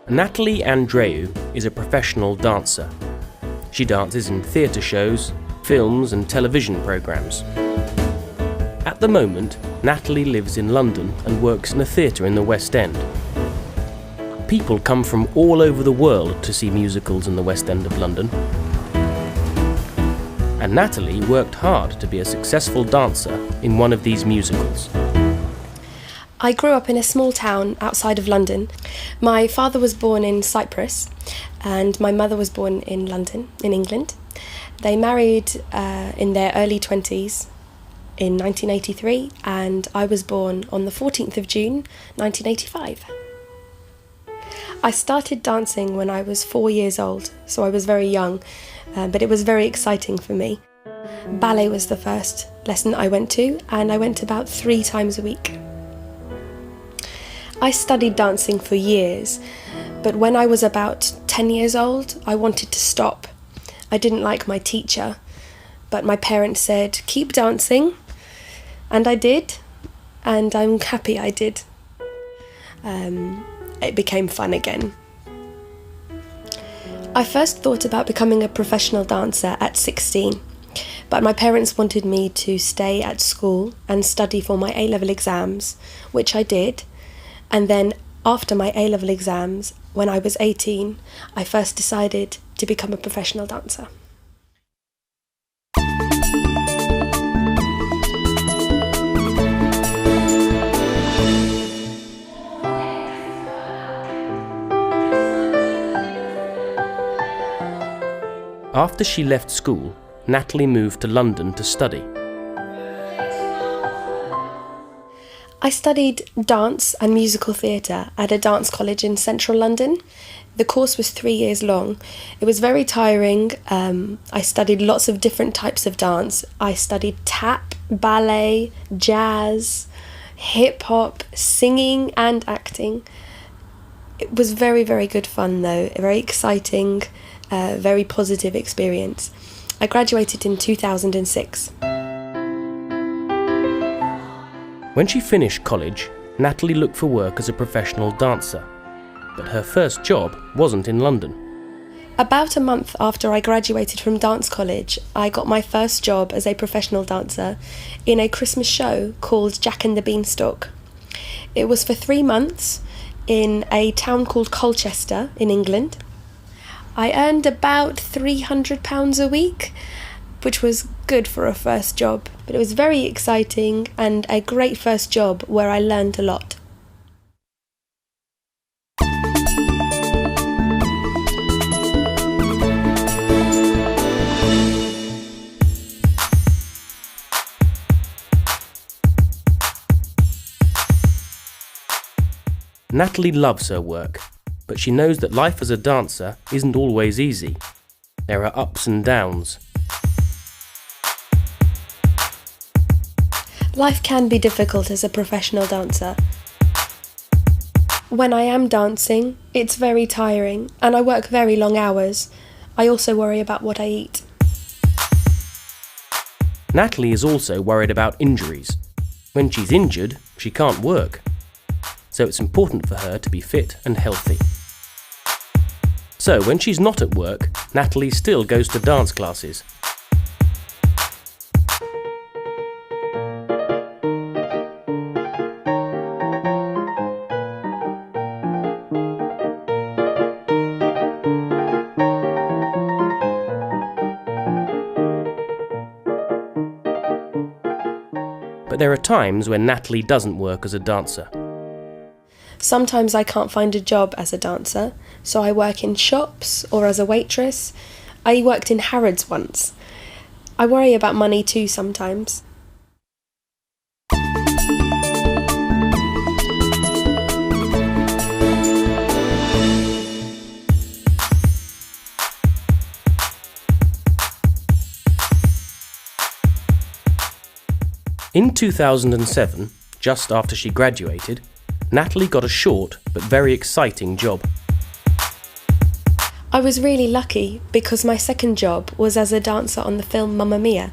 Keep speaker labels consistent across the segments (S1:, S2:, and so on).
S1: Natalie Andreu is a professional dancer. She dances in theatre shows, films and television programmes. At the moment, Natalie lives in London and works in a theatre in the West End. People come from all over the world to see musicals in the West End of London. And Natalie worked hard to be a successful dancer in one of these musicals.
S2: I grew up in a small town outside of London. My father was born in Cyprus and my mother was born in London, in England. They married in their early 20s in 1983 and I was born on the 14th of June 1985. I started dancing when I was 4 years old, so I was very young, but it was very exciting for me. Ballet was the first lesson I went to and I went about 3 times a week. I studied dancing for years, but when I was about 10 years old, I wanted to stop. I didn't like my teacher, but my parents said, keep dancing, and I did, and I'm happy I did. It became fun again. I first thought about becoming a professional dancer at 16, but my parents wanted me to stay at school and study for my A-level exams, which I did. And then after my A-level exams, when I was 18, I first decided to become a professional dancer.
S1: After she left school, Natalie moved to London to study.
S2: I studied dance and musical theatre at a dance college in central London. The course was 3 years long. It was very tiring. I studied lots of different types of dance. I studied tap, ballet, jazz, hip-hop, singing and acting. It was very, very good fun though, very exciting, very positive experience. I graduated in 2006.
S1: When she finished college, Natalie looked for work as a professional dancer, but her first job wasn't in London.
S2: About a month after I graduated from dance college, I got my first job as a professional dancer in a Christmas show called Jack and the Beanstalk. It was for 3 months in a town called Colchester in England. I earned about £300 a week, which was good for a first job, but it was very exciting and a great first job where I learned a lot.
S1: Natalie loves her work, but she knows that life as a dancer isn't always easy. There are ups and downs.
S2: Life can be difficult as a professional dancer. When I am dancing, it's very tiring and I work very long hours. I also worry about what I eat.
S1: Natalie is also worried about injuries. When she's injured, she can't work. So it's important for her to be fit and healthy. So when she's not at work, Natalie still goes to dance classes. But there are times when Natalie doesn't work as a dancer.
S2: Sometimes I can't find a job as a dancer, so I work in shops or as a waitress. I worked in Harrods once. I worry about money too sometimes.
S1: In 2007, just after she graduated, Natalie got a short but very exciting job.
S2: I was really lucky because my second job was as a dancer on the film Mamma Mia.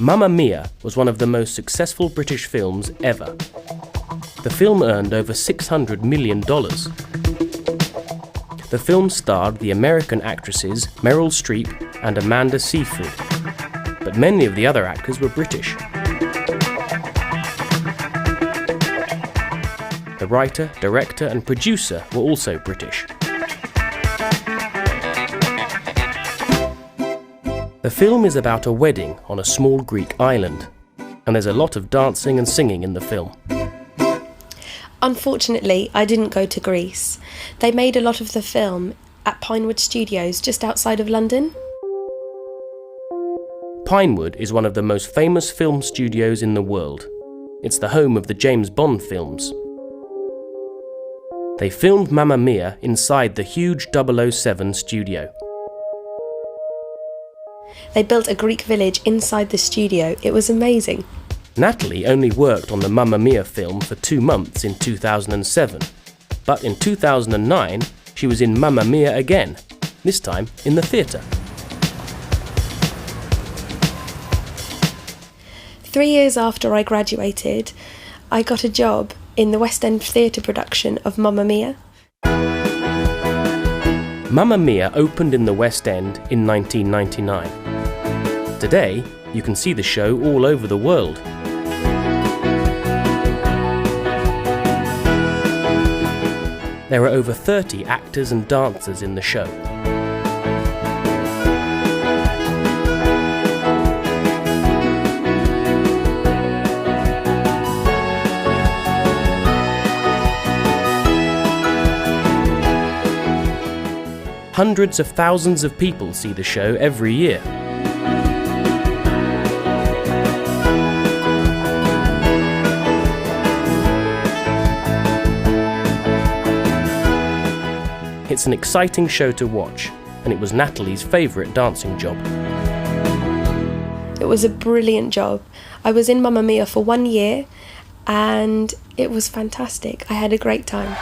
S1: Mamma Mia was one of the most successful British films ever. The film earned over $600 million. the film starred the American actresses Meryl Streep and Amanda Seyfried, but many of the other actors were British. The writer, director and producer were also British. The film is about a wedding on a small Greek island, and there's a lot of dancing and singing in the film.
S2: Unfortunately, I didn't go to Greece. They made a lot of the film at Pinewood Studios, just outside of London.
S1: Pinewood is one of the most famous film studios in the world. It's the home of the James Bond films. They filmed Mamma Mia inside the huge 007 studio.
S2: They built a Greek village inside the studio. It was amazing.
S1: Natalie only worked on the Mamma Mia film for 2 months in 2007, but in 2009 she was in Mamma Mia again, this time in the theatre.
S2: 3 years after I graduated, I got a job in the West End theatre production of Mamma Mia.
S1: Mamma Mia opened in the West End in 1999. Today, you can see the show all over the world. There are over 30 actors and dancers in the show. Hundreds of thousands of people see the show every year. It's an exciting show to watch, and it was Natalie's favourite dancing job.
S2: It was a brilliant job. I was in Mamma Mia for 1 year, and it was fantastic. I had a great time.